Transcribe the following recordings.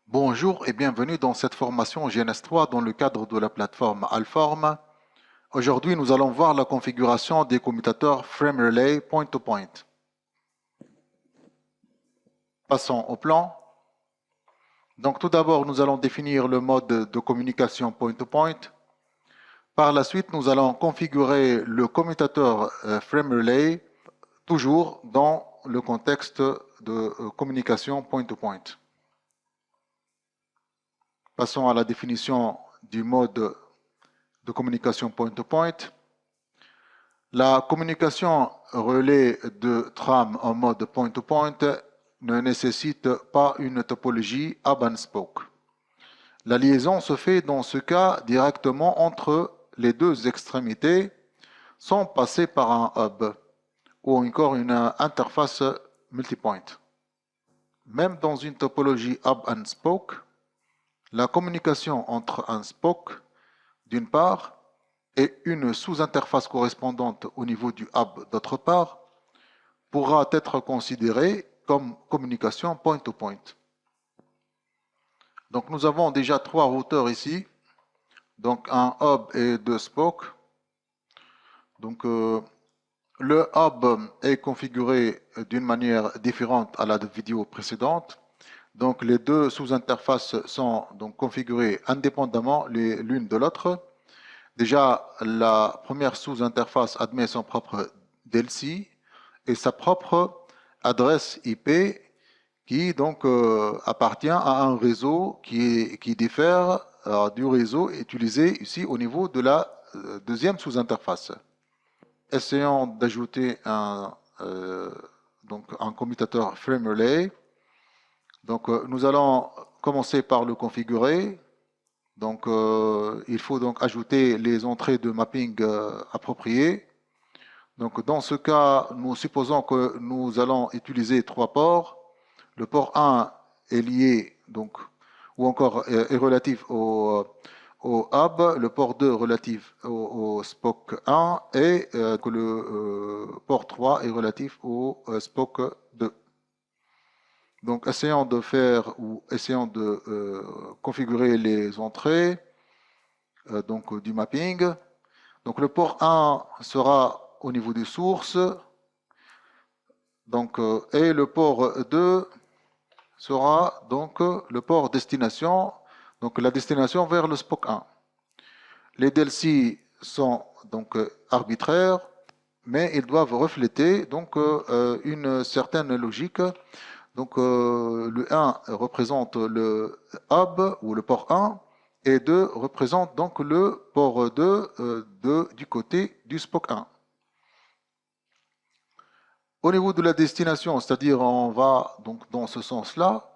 Bonjour et bienvenue dans cette formation GNS3 dans le cadre de la plateforme Alform. Aujourd'hui, nous allons voir la configuration des commutateurs Frame Relay Point-to-Point. Passons au plan. Donc tout d'abord, nous allons définir le mode de communication Point-to-Point. Par la suite, nous allons configurer le commutateur Frame Relay, toujours dans le contexte de communication Point-to-Point. Passons à la définition du mode de communication point-to-point. La communication relais de trame en mode point-to-point ne nécessite pas une topologie hub and spoke. La liaison se fait dans ce cas directement entre les deux extrémités sans passer par un hub ou encore une interface multipoint. Même dans une topologie hub and spoke, la communication entre un spoke d'une part et une sous-interface correspondante au niveau du hub d'autre part pourra être considérée comme communication point-to-point. Donc nous avons déjà trois routeurs ici, donc un hub et deux spokes. Donc le hub est configuré d'une manière différente à la vidéo précédente. Donc les deux sous-interfaces sont donc configurées indépendamment l'une de l'autre. Déjà, la première sous-interface admet son propre DLC et sa propre adresse IP qui donc appartient à un réseau qui diffère du réseau utilisé ici au niveau de la deuxième sous-interface. Essayons d'ajouter donc un commutateur Frame Relay. Donc nous allons commencer par le configurer. Donc, il faut donc ajouter les entrées de mapping appropriées. Donc, dans ce cas, nous supposons que nous allons utiliser trois ports. Le port 1 est lié, donc, ou encore est relatif au hub, le port 2 relatif au SPOC 1 et que le port 3 est relatif au SPOC 2. Donc, essayons de configurer les entrées donc du mapping. Donc, le port 1 sera au niveau des sources. Donc, et le port 2 sera donc le port destination. Donc, la destination vers le SPOC 1. Les DLC sont donc arbitraires, mais ils doivent refléter donc une certaine logique. Donc le 1 représente le hub ou le port 1 et 2 représente donc le port 2 du côté du SPOC 1. Au niveau de la destination, c'est-à-dire on va donc dans ce sens-là,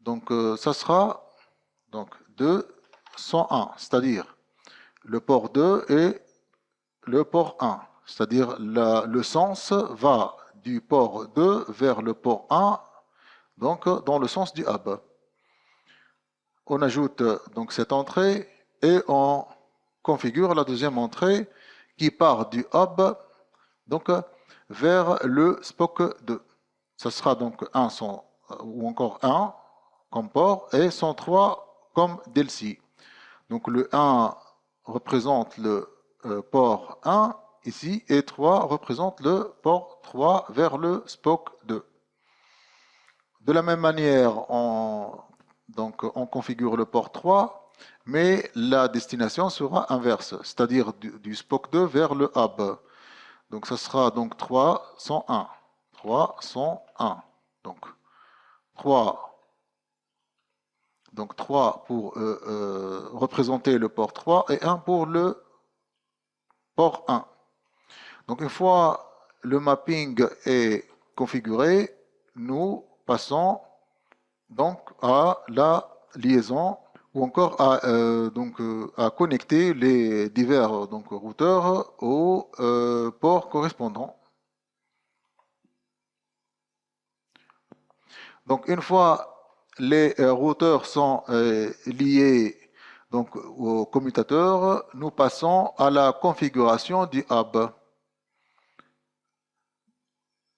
donc ça sera donc 201, c'est-à-dire le port 2 et le port 1, c'est-à-dire le sens va du port 2 vers le port 1, donc dans le sens du hub. On ajoute donc cette entrée et on configure la deuxième entrée qui part du hub donc vers le SPOC 2. Ce sera donc 1 ou encore 1 comme port et 103 comme DLC. Donc le 1 représente le port 1 ici et 3 représente le port 3 vers le SPOC 2. De la même manière, on configure le port 3, mais la destination sera inverse, c'est-à-dire du SPOC 2 vers le hub. Donc ça sera donc 301. 301. Donc 3, donc 3 pour représenter le port 3 et 1 pour le port 1. Donc une fois le mapping est configuré, nous passons donc à la liaison ou encore à connecter les divers donc, routeurs au port correspondant. Donc une fois les routeurs sont liés donc, au commutateur, nous passons à la configuration du hub.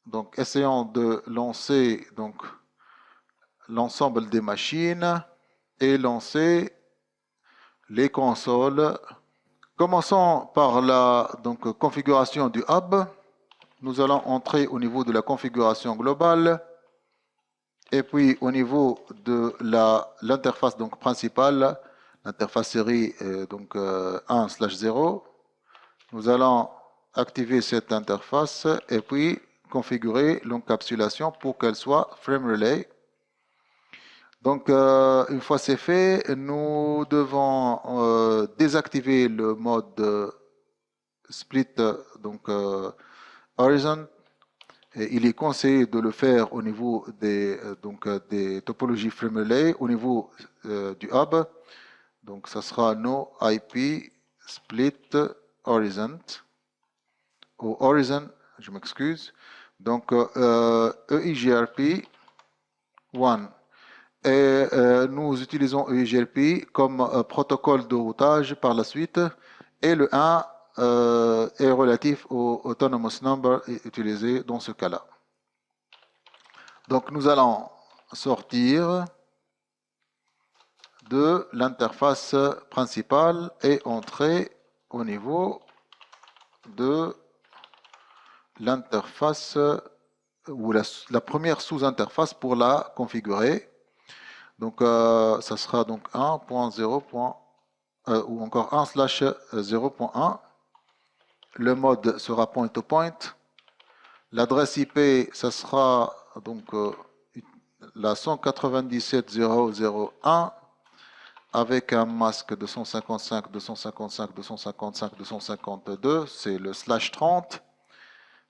Donc essayons de lancer donc, l'ensemble des machines et lancer les consoles. Commençons par la configuration du hub. Nous allons entrer au niveau de la configuration globale. Et puis au niveau de l'interface principale, l'interface série 1/0, nous allons activer cette interface et puis configurer l'encapsulation pour qu'elle soit frame relay. Donc une fois c'est fait, nous devons désactiver le mode split horizon. Et il est conseillé de le faire au niveau des topologies frame relay, au niveau du hub. Donc ça sera no IP split horizon ou horizon, je m'excuse. Donc EIGRP 1. Et nous utilisons EIGRP comme protocole de routage par la suite. Et le 1 est relatif au autonomous number utilisé dans ce cas-là. Donc nous allons sortir de l'interface principale et entrer au niveau de l'interface ou la première sous-interface pour la configurer. Donc ça sera donc 1.0. Ou encore 1/0.1. Le mode sera point-to-point. L'adresse IP, ça sera donc la 197.0.0.1 avec un masque 255, 255, 255, 252. C'est le /30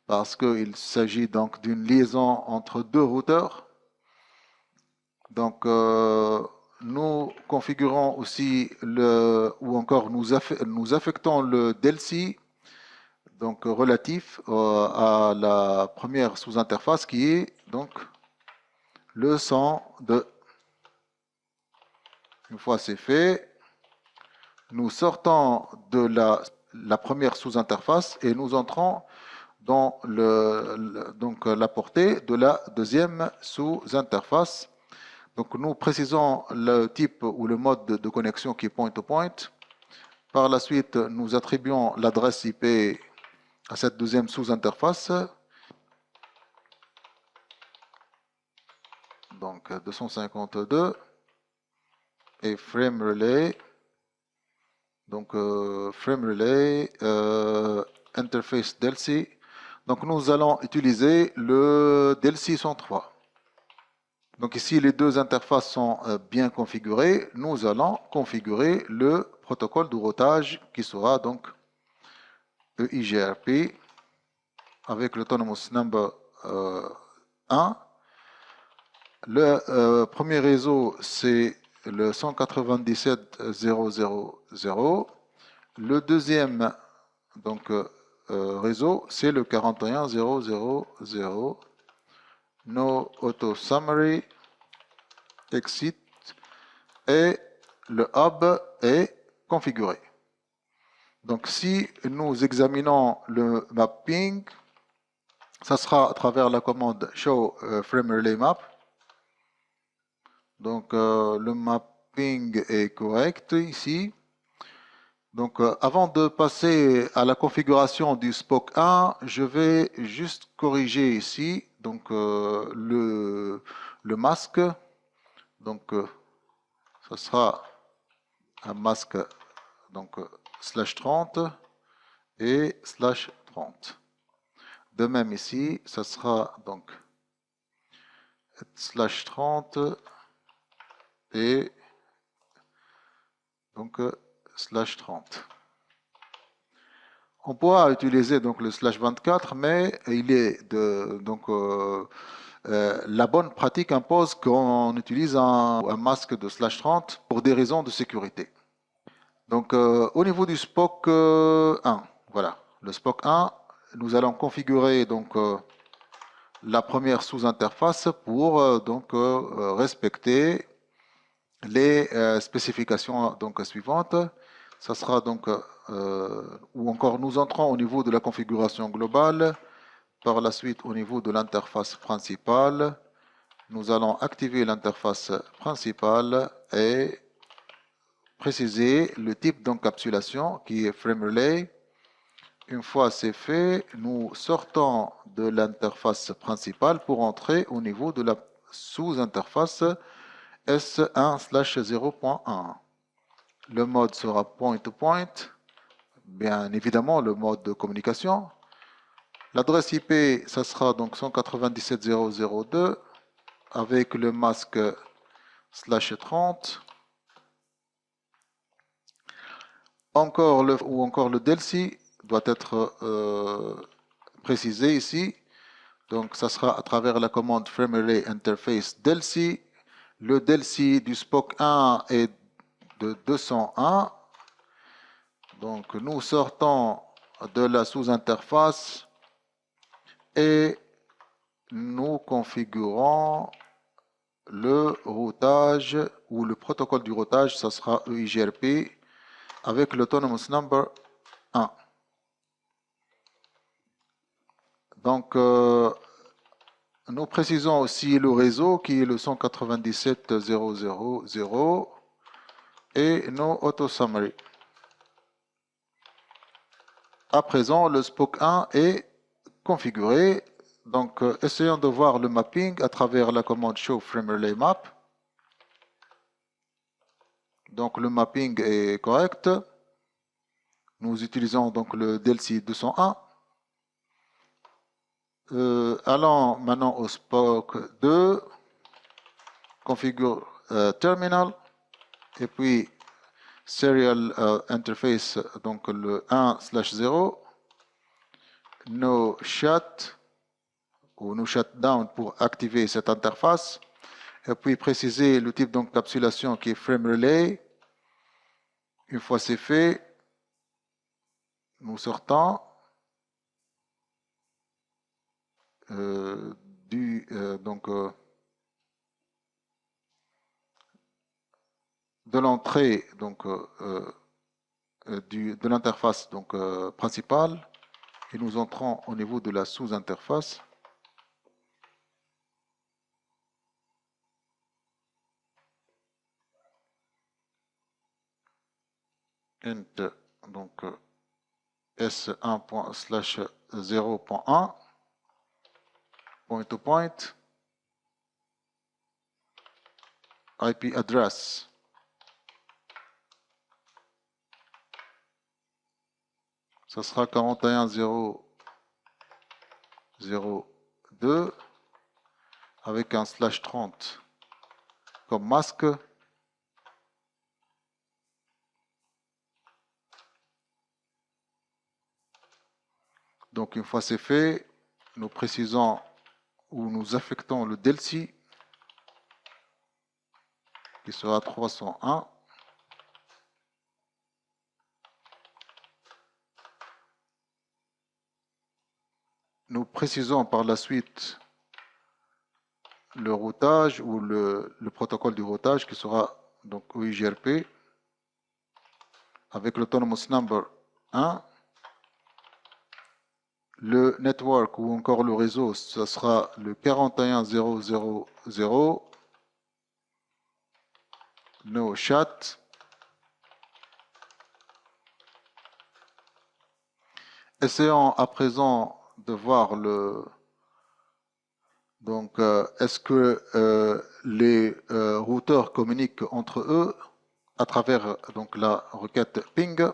parce qu'il s'agit donc d'une liaison entre deux routeurs. Donc nous configurons aussi ou encore nous affectons le DLC donc relatif à la première sous-interface qui est donc le 102. Une fois c'est fait, nous sortons de la première sous-interface et nous entrons dans la portée de la deuxième sous-interface. Donc nous précisons le type ou le mode de connexion qui est point-to-point. Par la suite, nous attribuons l'adresse IP à cette deuxième sous-interface. Donc 252 et frame relay. Donc frame relay interface DLC. Donc nous allons utiliser le DLC 103. Donc ici, les deux interfaces sont bien configurées. Nous allons configurer le protocole de routage qui sera donc EIGRP avec l'autonomous number 1. Le premier réseau, c'est le 197.0.0.0. Le deuxième réseau, c'est le 41.0.0.0. No auto summary, exit, et le hub est configuré. Donc si nous examinons le mapping, ça sera à travers la commande show frame relay map. Donc le mapping est correct ici. Donc avant de passer à la configuration du SPOC 1, je vais juste corriger ici donc le masque. Donc ça sera un masque donc /30 et /30. De même ici, ça sera donc /30 et donc /30. On pourra utiliser donc le /24, mais il est la bonne pratique impose qu'on utilise un masque de /30 pour des raisons de sécurité. Donc au niveau du SPOC 1, voilà, le SPOC 1, nous allons configurer donc la première sous-interface pour respecter les spécifications donc suivantes. Ça sera donc ou encore nous entrons au niveau de la configuration globale, par la suite au niveau de l'interface principale, nous allons activer l'interface principale et préciser le type d'encapsulation qui est FrameRelay. Une fois c'est fait, nous sortons de l'interface principale pour entrer au niveau de la sous-interface S1/0.1. Le mode sera point-to-point, bien évidemment le mode de communication. L'adresse IP, ça sera donc 197.0.0.2 avec le masque /30. Encore le DLC doit être précisé ici. Donc, ça sera à travers la commande FrameRelay Interface DLC. Le DLC du SPOC 1 est de 201. Donc, nous sortons de la sous-interface et nous configurons le routage ou le protocole du routage. Ça sera EIGRP avec l'Autonomous Number 1. Donc, nous précisons aussi le réseau qui est le 197.0.0.0 et nos auto-summary. À présent, le SPOC 1 est configuré. Donc, essayons de voir le mapping à travers la commande show FrameRelay map. Donc, le mapping est correct. Nous utilisons donc le DLC 201. Allons maintenant au SPOC 2, configure terminal, et puis serial interface, donc le 1/0, no shut ou no shutdown pour activer cette interface, et puis préciser le type d'encapsulation qui est FrameRelay. Une fois c'est fait, nous sortons de l'entrée de l'interface principale et nous entrons au niveau de la sous-interface. Int donc S1/0.1 point to point IP address ça sera 41.0.0.2 avec un /30 comme masque. Donc une fois c'est fait, nous précisons ou nous affectons le DLC qui sera 301. Nous précisons par la suite le routage ou le protocole du routage qui sera donc EIGRP avec l'autonomous number 1. Le network ou encore le réseau, ce sera le 41.0.0.0. No chat. Essayons à présent de voir le... Donc, est-ce que les routeurs communiquent entre eux à travers donc, la requête ping.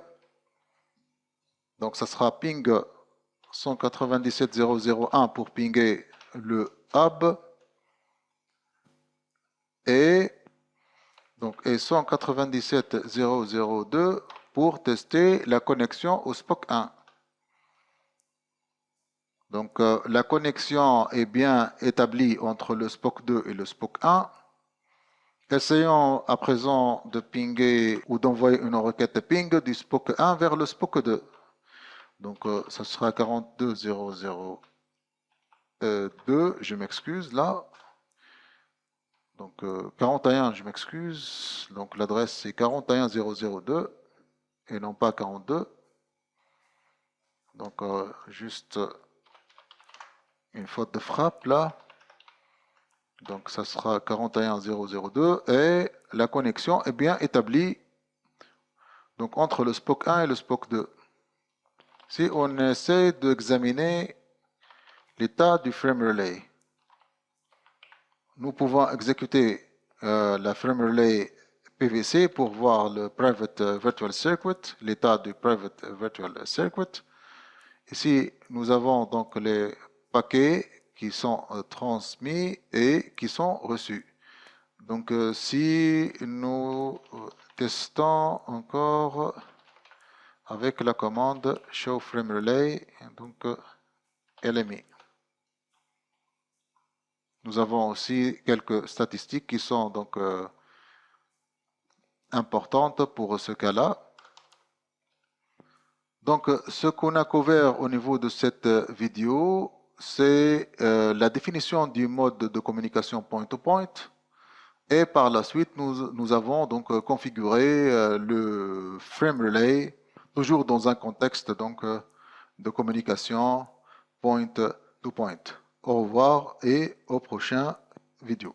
Donc, ça sera ping 197.0.0.1 pour pinguer le hub et 197.0.0.2 pour tester la connexion au SPOC 1. Donc, la connexion est bien établie entre le SPOC 2 et le SPOC 1. Essayons à présent de pinguer ou d'envoyer une requête ping du SPOC 1 vers le SPOC 2. Donc, ça sera 42.0.0.2, je m'excuse là. Donc, 41, je m'excuse. Donc, l'adresse c'est 41.0.0.2 et non pas 42. Donc, juste une faute de frappe là. Donc ça sera 41002 et la connexion est bien établie donc entre le SPOC 1 et le SPOC 2. Si on essaie d'examiner l'état du frame relay, nous pouvons exécuter la frame relay PVC pour voir le private virtual circuit, l'état du private virtual circuit. Ici, nous avons donc les paquets qui sont transmis et qui sont reçus. Donc, si nous testons encore avec la commande show frame relay, donc LMI. Nous avons aussi quelques statistiques qui sont donc importantes pour ce cas-là. Donc, ce qu'on a couvert au niveau de cette vidéo, c'est la définition du mode de communication point-to-point. Et par la suite, nous avons donc configuré le frame relay, toujours dans un contexte donc, de communication point-to-point. Au revoir et au prochain vidéo.